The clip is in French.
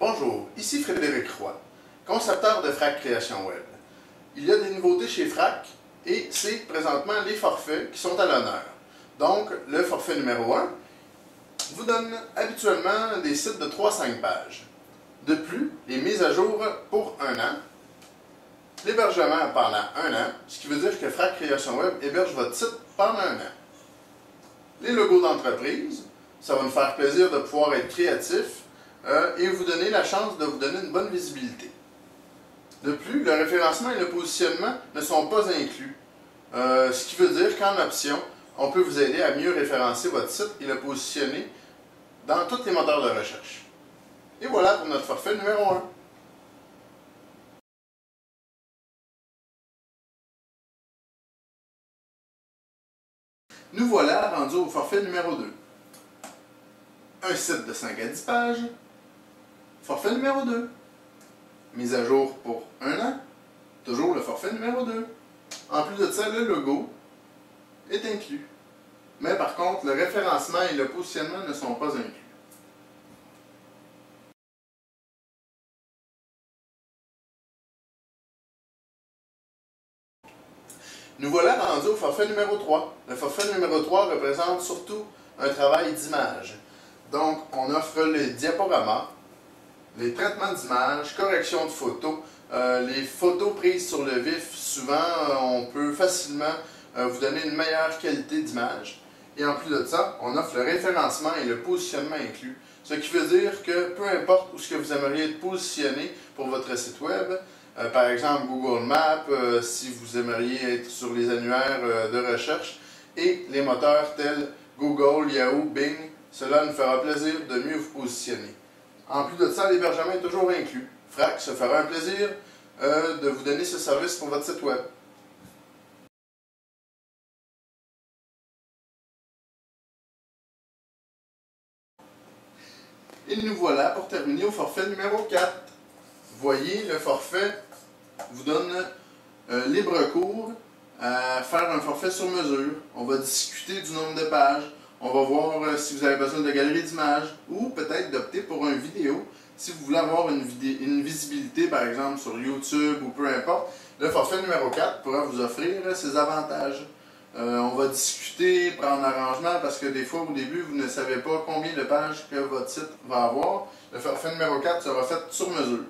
Bonjour, ici Frédéric Roy, concepteur de Frac Création Web. Il y a des nouveautés chez Frac et c'est présentement les forfaits qui sont à l'honneur. Donc, le forfait numéro 1 vous donne habituellement des sites de 3-5 pages. De plus, les mises à jour pour 1 an, l'hébergement pendant 1 an, ce qui veut dire que Frac Création Web héberge votre site pendant 1 an. Les logos d'entreprise, ça va nous faire plaisir de pouvoir être créatif et vous donner la chance de vous donner une bonne visibilité. De plus, le référencement et le positionnement ne sont pas inclus, ce qui veut dire qu'en option, on peut vous aider à mieux référencer votre site et le positionner dans tous les moteurs de recherche. Et voilà pour notre forfait numéro 1. Nous voilà rendus au forfait numéro 2. Un site de 5 à 10 pages. Forfait numéro 2. Mise à jour pour 1 an. Toujours le forfait numéro 2. En plus de ça, le logo est inclus. Mais par contre, le référencement et le positionnement ne sont pas inclus. Nous voilà rendus au forfait numéro 3. Le forfait numéro 3 représente surtout un travail d'image. Donc, on offre les diaporamas, les traitements d'images, correction de photos, les photos prises sur le vif. Souvent, on peut facilement vous donner une meilleure qualité d'image. Et en plus de ça, on offre le référencement et le positionnement inclus. Ce qui veut dire que peu importe où ce que vous aimeriez être positionné pour votre site web, par exemple Google Maps, si vous aimeriez être sur les annuaires de recherche, et les moteurs tels Google, Yahoo, Bing, cela nous fera plaisir de mieux vous positionner. En plus de ça, l'hébergement est toujours inclus. Frac se fera un plaisir de vous donner ce service pour votre site web. Et nous voilà pour terminer au forfait numéro 4. Vous voyez, le forfait vous donne libre cours à faire un forfait sur mesure. On va discuter du nombre de pages. On va voir si vous avez besoin de galeries d'images ou peut-être d'opter pour une vidéo. Si vous voulez avoir une visibilité, par exemple, sur YouTube ou peu importe, le forfait numéro 4 pourra vous offrir ces avantages. On va discuter, prendre arrangement, parce que des fois, au début, vous ne savez pas combien de pages que votre site va avoir. Le forfait numéro 4 sera fait sur mesure.